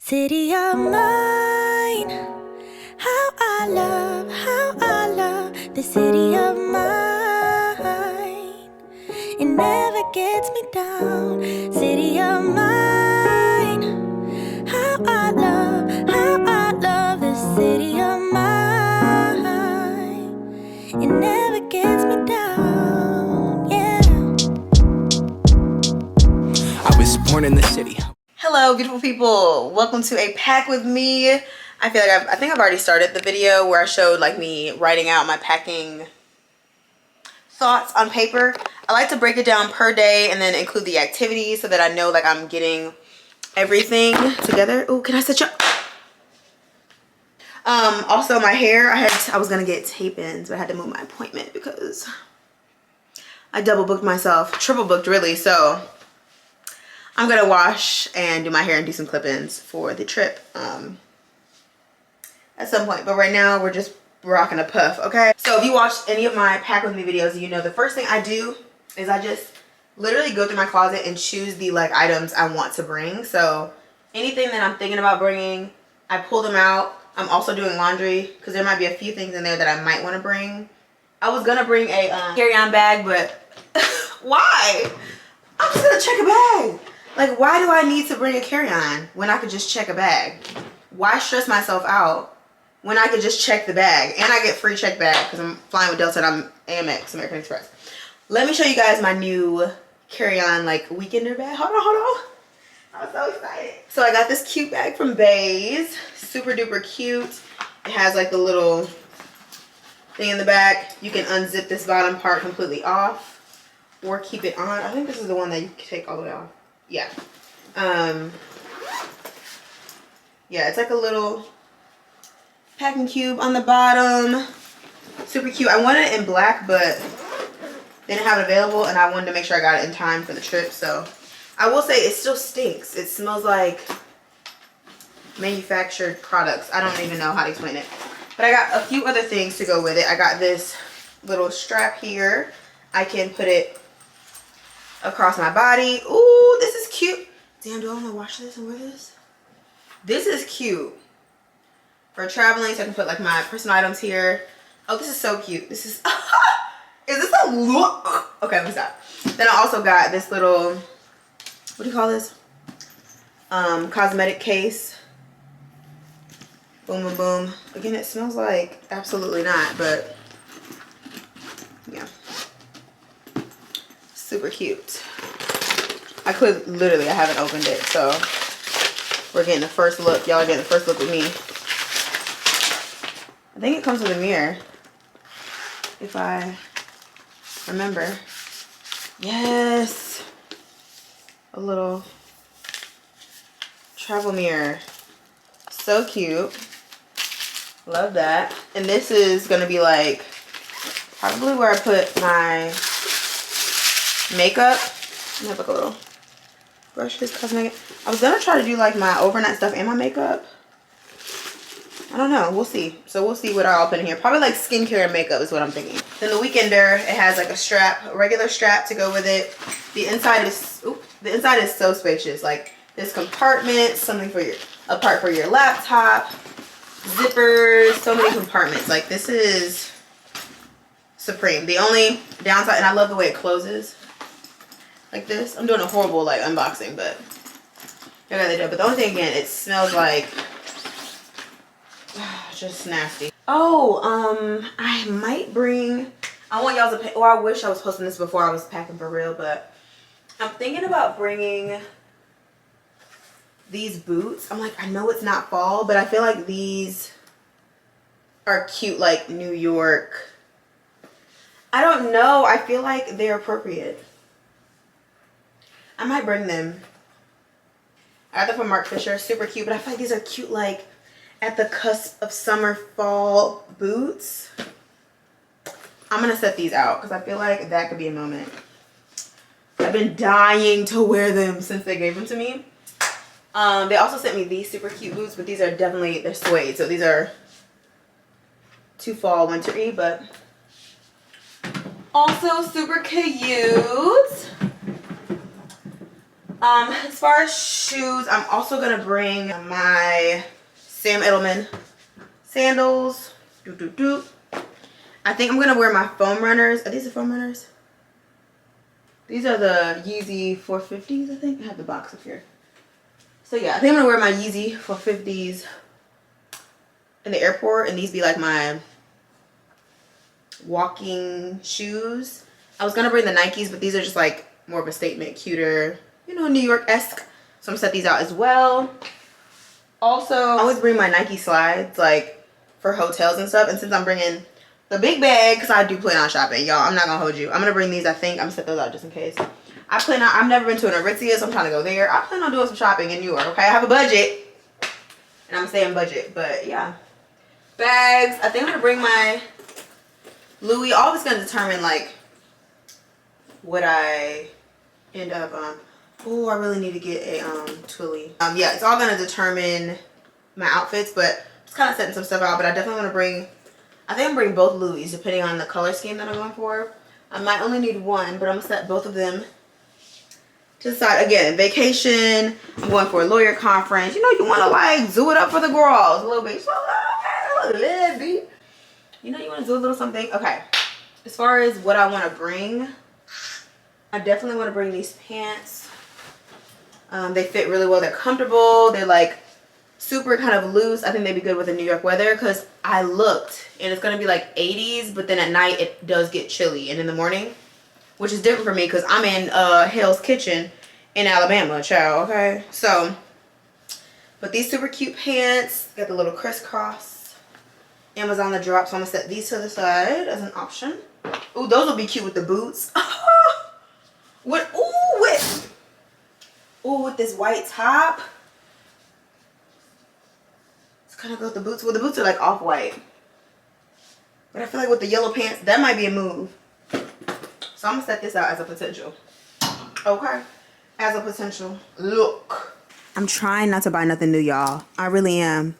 City of mine, how I love the city of mine. It never gets me down. City of mine, how I love the city of mine. It never gets me down, yeah. I was born in the city. Hello, beautiful people. Welcome to a pack with me. I feel like I think I've already started the video where I showed like me writing out my packing thoughts on paper. I like to break it down per day and then include the activities so that I know like I'm getting everything together. Oh, can I set you up? Also my hair, I was gonna get tape-ins, but I had to move my appointment because I double booked myself, triple booked really. So I'm gonna wash and do my hair and do some clip-ins for the trip at some point. But right now we're just rocking a puff, okay? So if you watched any of my pack with me videos, you know the first thing I do is I just literally go through my closet and choose the like items I want to bring. So anything that I'm thinking about bringing, I pull them out. I'm also doing laundry because there might be a few things in there that I might want to bring. I was gonna bring a carry-on bag, but why? I'm just gonna check a bag. Like, why do I need to bring a carry-on when I could just check a bag? Why stress myself out when I could just check the bag? And I get free check bag because I'm flying with Delta and I'm Amex, American Express. Let me show you guys my new carry-on, like, weekender bag. Hold on. I'm so excited. So I got this cute bag from Beis. Super duper cute. It has, like, the little thing in the back. You can unzip this bottom part completely off or keep it on. I think this is the one that you can take all the way off. Yeah. Yeah, it's like a little packing cube on the bottom. Super cute. I wanted it in black, but they didn't have it available, and I wanted to make sure I got it in time for the trip. So I will say it still stinks. It smells like manufactured products. I don't even know how to explain it. But I got a few other things to go with it. I got this little strap here. I can put it across my body. Ooh, this is cute. Damn, do I want to wash this and wear this? This is cute for traveling, so I can put like my personal items here. Oh, this is so cute. This is is this a look? Okay, let me stop. Then I also got this little, what do you call this? Cosmetic case. Boom, boom, boom. Again, it smells like absolutely not, but yeah. Super cute. I haven't opened it, so we're getting the first look. Y'all are getting the first look with me. I think it comes with a mirror, if I remember. Yes, a little travel mirror. So cute. Love that. And this is gonna be like probably where I put my makeup. I have like a little brushes, cosmetic. I was gonna try to do like my overnight stuff and my makeup. I don't know, we'll see. So we'll see what I'll put in here. Probably like skincare and makeup is what I'm thinking. Then the weekender, it has like a strap, a regular strap to go with it. The inside is so spacious. Like this compartment, something for a part for your laptop, zippers, so many compartments. Like this is supreme. The only downside, and I love the way it closes like this. I'm doing a horrible like unboxing, but I got the deal. But the only thing, again, it smells like just nasty. Oh, I might bring, I want y'all to, I wish I was posting this before I was packing for real, but I'm thinking about bringing these boots. I'm like, I know it's not fall, but I feel like these are cute, like New York. I don't know. I feel like they're appropriate. I might bring them. I got them from Mark Fisher. Super cute, but I feel like these are cute, like at the cusp of summer, fall boots. I'm gonna set these out because I feel like that could be a moment. I've been dying to wear them since they gave them to me. They also sent me these super cute boots, but these are definitely, they're suede, so these are too fall wintery, but also super cute. As far as shoes, I'm also gonna bring my Sam Edelman sandals. I think I'm gonna wear my foam runners. Are these the foam runners? These are the Yeezy 450s, I think. I have the box up here. So yeah, I think I'm gonna wear my Yeezy 450s in the airport, and these be like my walking shoes. I was gonna bring the Nikes, but these are just like more of a statement, cuter, you know, New York-esque. So I'm gonna set these out as well. Also, I always bring my Nike slides like for hotels and stuff. And since I'm bringing the big bag, because I do plan on shopping, y'all, I'm not gonna hold you. I'm gonna bring these. I think I'm gonna set those out just in case. I've never been to an Aritzia, so I'm trying to go there. I plan on doing some shopping in New York. Okay, I have a budget, and I'm staying budget. But yeah, bags. I think I'm gonna bring my Louis. All this gonna determine like what I end up oh, I really need to get a Twilly. Yeah, it's all gonna determine my outfits, but just kind of setting some stuff out. But I definitely want to bring, I think I'm bringing both Louis depending on the color scheme that I'm going for. I might only need one, but I'm gonna set both of them to the side. Again, vacation, I'm going for a lawyer conference. You know, you want to like zoo it up for the girls a little bit. You know, you want to do a little something. Okay, as far as what I want to bring, I definitely want to bring these pants. They fit really well. They're comfortable. They're like super kind of loose. I think they'd be good with the New York weather, because I looked and it's gonna be like 80s, but then at night it does get chilly, and in the morning, which is different for me because I'm in Hell's Kitchen in Alabama, child. Okay, so but these super cute pants got the little crisscross. Amazon the drop, so I'm gonna set these to the side as an option. Ooh, those will be cute with the boots. What? Ooh, with this white top. It's kind of go with the boots. Well, the boots are like off-white, but I feel like with the yellow pants, that might be a move. So I'm gonna set this out as a potential. Okay, as a potential look. I'm trying not to buy nothing new, y'all. I really am,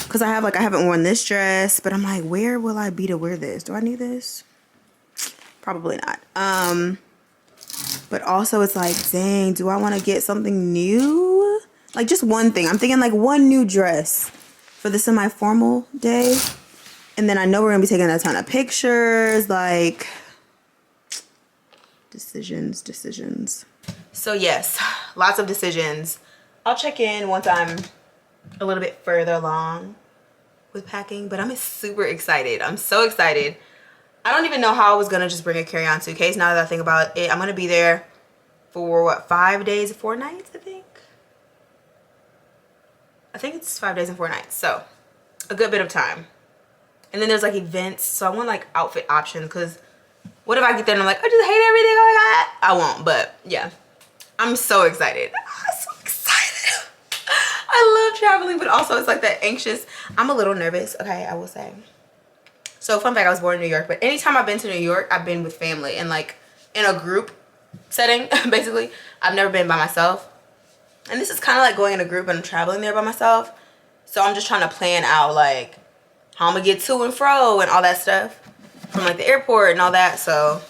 because I haven't worn this dress, but I'm like, where will I be to wear this? Do I need this? Probably not. But also it's like, dang, do I want to get something new? Like just one thing. I'm thinking like one new dress for the semi-formal day. And then I know we're going to be taking a ton of pictures. Like, decisions. So yes, lots of decisions. I'll check in once I'm a little bit further along with packing. But I'm super excited. I'm so excited. I don't even know how I was going to just bring a carry-on suitcase. Now that I think about it, I'm going to be there for what, 5 days, 4 nights, I think? I think it's 5 days and 4 nights. So a good bit of time. And then there's like events. So I want like outfit options, because what if I get there and I'm like, I just hate everything I got? I won't, but yeah. I'm so excited. I'm so excited. I love traveling, but also it's like that anxious. I'm a little nervous, okay, I will say. So fun fact, I was born in New York, but anytime I've been to New York, I've been with family and like in a group setting, basically. I've never been by myself. And this is kind of like going in a group and I'm traveling there by myself. So I'm just trying to plan out like how I'm gonna get to and fro and all that stuff from like the airport and all that. So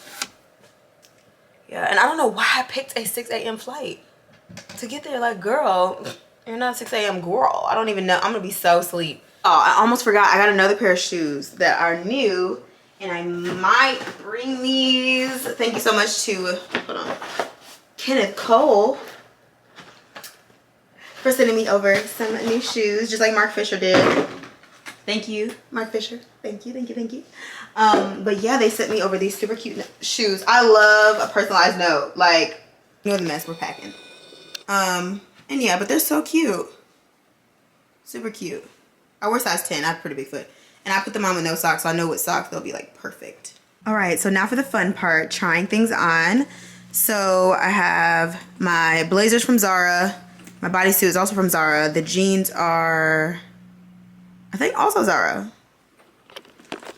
yeah, and I don't know why I picked a 6 a.m. flight to get there. Like, girl, you're not a 6 a.m. girl. I don't even know. I'm gonna be so asleep. Oh, I almost forgot. I got another pair of shoes that are new, and I might bring these. Thank you so much to, hold on, Kenneth Cole for sending me over some new shoes, just like Mark Fisher did. Thank you, Mark Fisher. Thank you. But yeah, they sent me over these super cute shoes. I love a personalized note. Like, you know the mess we're packing. And yeah, but they're so cute. Super cute. I wear size 10. I have a pretty big foot. And I put them on with no socks, so I know what socks they'll be like perfect. All right, so now for the fun part, trying things on. So I have my blazers from Zara. My bodysuit is also from Zara. The jeans are, I think, also Zara.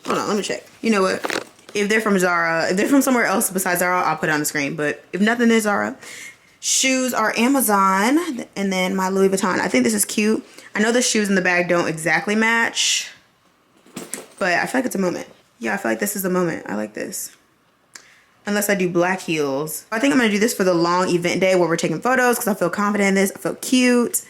Hold on, let me check. You know what? If they're from Zara, if they're from somewhere else besides Zara, I'll put it on the screen. But if nothing is Zara. Shoes are Amazon. And then my Louis Vuitton. I think this is cute. I know the shoes in the bag don't exactly match, but I feel like it's a moment. Yeah, I feel like this is a moment. I like this. unless I do black heels. I think I'm gonna do this for the long event day where we're taking photos because I feel confident in this. I feel cute.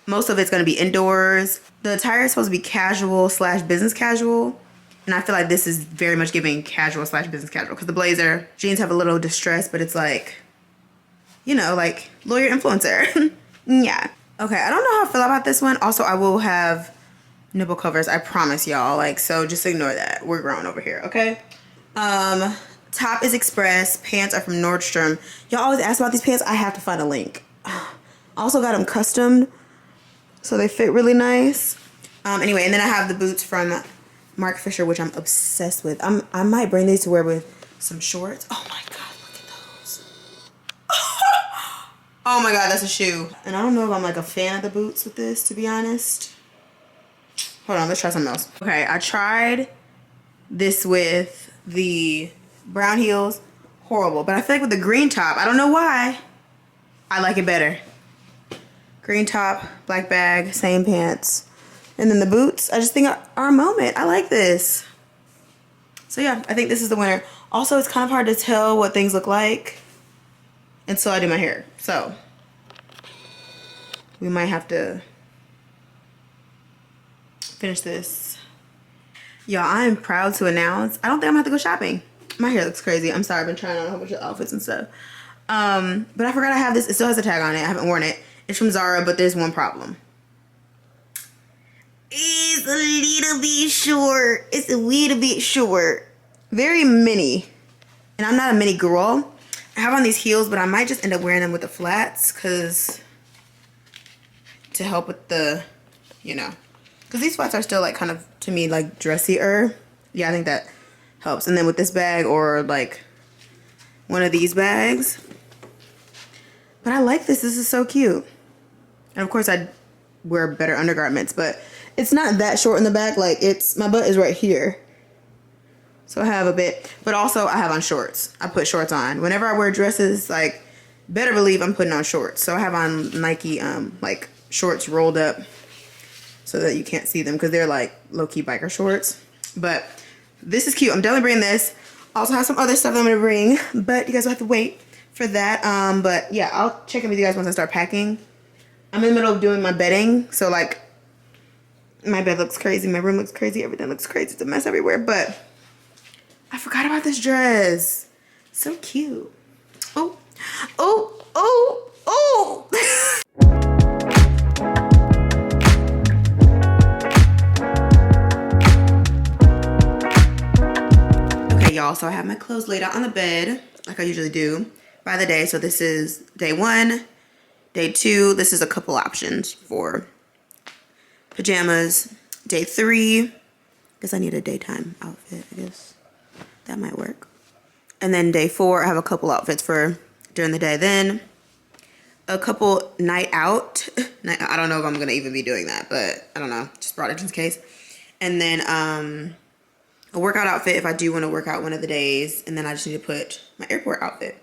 Most of it's gonna be indoors. The attire is supposed to be casual / business casual. And I feel like this is very much giving casual / business casual because the blazer, jeans have a little distress, but it's like, you know, like lawyer influencer. Yeah. Okay, I don't know how I feel about this one. Also, I will have nipple covers, I promise y'all. Like, so just ignore that. We're grown over here, okay? Top is Express. Pants are from Nordstrom. Y'all always ask about these pants. I have to find a link. Also got them customed, so they fit really nice. Anyway, and then I have the boots from Mark Fisher, which I'm obsessed with. I might bring these to wear with some shorts. Oh my god, look at those. Oh my god, that's a shoe. And I don't know if I'm like a fan of the boots with this, to be honest. Hold on, let's try something else. Okay, I tried this with the brown heels. Horrible. But I feel like with the green top, I don't know why, I like it better. Green top, black bag, same pants. And then the boots, I just think are a moment. I like this. So yeah, I think this is the winner. Also, it's kind of hard to tell what things look like until I do my hair. So we might have to finish this. Y'all, I am proud to announce I don't think I'm gonna have to go shopping. My hair looks crazy. I'm sorry, I've been trying on a whole bunch of outfits and stuff. But I forgot I have this. It still has a tag on it. I haven't worn it. It's from Zara, but there's one problem. It's a little bit short. It's a little bit short. Very mini. And I'm not a mini girl. I have on these heels, but I might just end up wearing them with the flats because to help with the, you know, because these flats are still like kind of, to me, like dressier. Yeah, I think that helps. And then with this bag or like one of these bags. But I like this. This is so cute. And of course I'd wear better undergarments, but it's not that short in the back. Like it's, my butt is right here. So I have a bit, but also I have on shorts. I put shorts on. Whenever I wear dresses, like better believe I'm putting on shorts. So I have on Nike like shorts rolled up so that you can't see them because they're like low-key biker shorts. But this is cute. I'm definitely bringing this. Also have some other stuff that I'm gonna bring, but you guys will have to wait for that. But yeah, I'll check in with you guys once I start packing. I'm in the middle of doing my bedding, so like my bed looks crazy, my room looks crazy, everything looks crazy. It's a mess everywhere, but I forgot about this dress. So cute. Oh, oh, oh, oh. Okay, y'all, so I have my clothes laid out on the bed like I usually do by the day. So this is day 1, day 2. This is a couple options for pajamas. Day 3, guess I need a daytime outfit, I guess. That might work. And then day 4, I have a couple outfits for during the day. Then a couple night out. I don't know if I'm going to even be doing that, but I don't know. Just brought it just in case. And then a workout outfit if I do want to work out one of the days. And then I just need to put my airport outfit.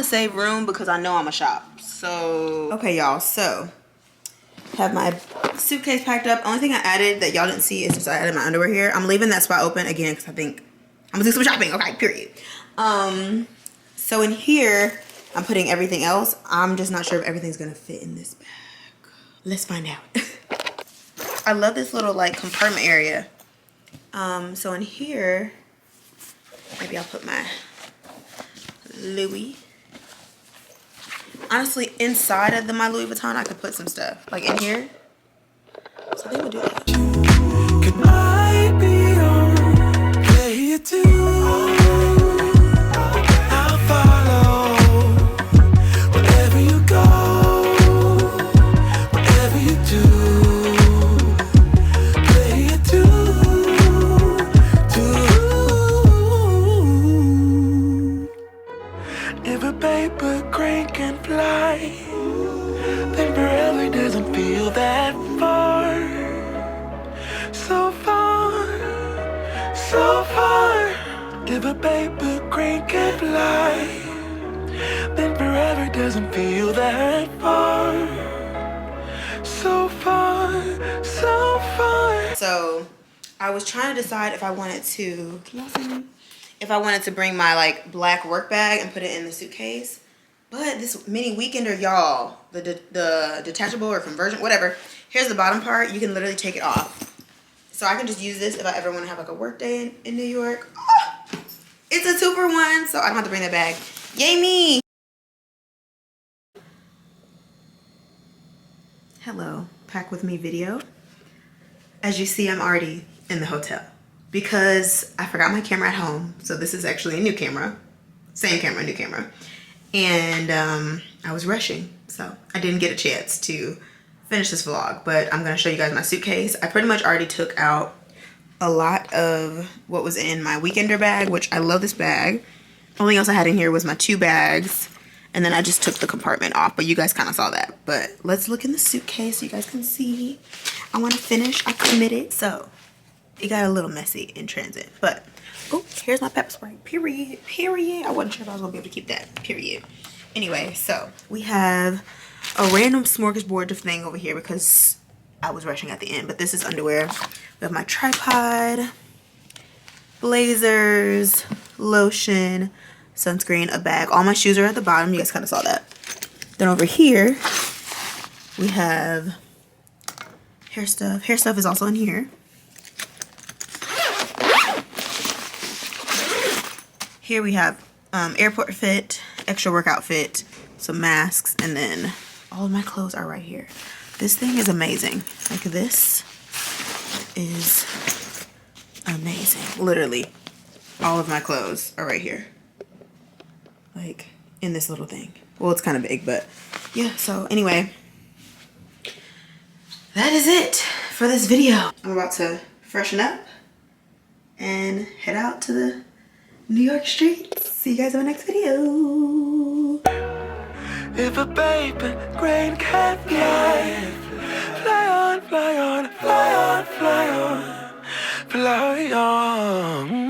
save room because I know I'm a shop. So, okay, y'all. So, have my suitcase packed up. Only thing I added that y'all didn't see is just I added my underwear here. I'm leaving that spot open again because I think I'm gonna do some shopping. Okay, period. So in here, I'm putting everything else. I'm just not sure if everything's gonna fit in this bag. Let's find out. I love this little like compartment area. So in here, maybe I'll put my Louis. Honestly, inside of my Louis Vuitton, I could put some stuff like in here. So they would do that. Could I be on play too? I'll follow wherever you go, whatever you do. Play it too. If a paper crane can fly, then forever doesn't feel that far. So far, so far. If a paper crane can fly, then forever doesn't feel that far. So far, so far. So I was trying to decide if I wanted to bring my like black work bag and put it in the suitcase. But this mini weekender, y'all, the detachable or conversion, whatever. Here's the bottom part. You can literally take it off. So I can just use this if I ever want to have like a work day in New York. Oh, it's a 2-for-1, so I don't have to bring that bag. Yay me! Hello, pack with me video. As you see, I'm already in the hotel because I forgot my camera at home. So this is actually a new camera. Same camera, new camera. And I was rushing, so I didn't get a chance to finish this vlog, but I'm gonna show you guys my suitcase. I pretty much already took out a lot of what was in my weekender bag, which I love this bag. Only else I had in here was my 2 bags, and then I just took the compartment off, but you guys kind of saw that. But let's look in the suitcase so you guys can see. I want to finish. I committed. So it got a little messy in transit, but oh, here's my pepper spray. Period. I wasn't sure if I was gonna be able to keep that. Period. Anyway, so we have a random smorgasbord of thing over here because I was rushing at the end, but this is underwear. We have my tripod, blazers, lotion, sunscreen, a bag. All my shoes are at the bottom. You guys kind of saw that. Then over here, we have hair stuff. Hair stuff is also in here. Here we have airport fit, extra workout fit, some masks, and then all of my clothes are right here. This thing is amazing. Like, this is amazing. Literally, all of my clothes are right here. Like, in this little thing. Well, it's kind of big, but yeah. So anyway, that is it for this video. I'm about to freshen up and head out to the New York streets. See you guys in the next video. If a paper crane can fly, fly on, fly on, fly on, fly on, fly on.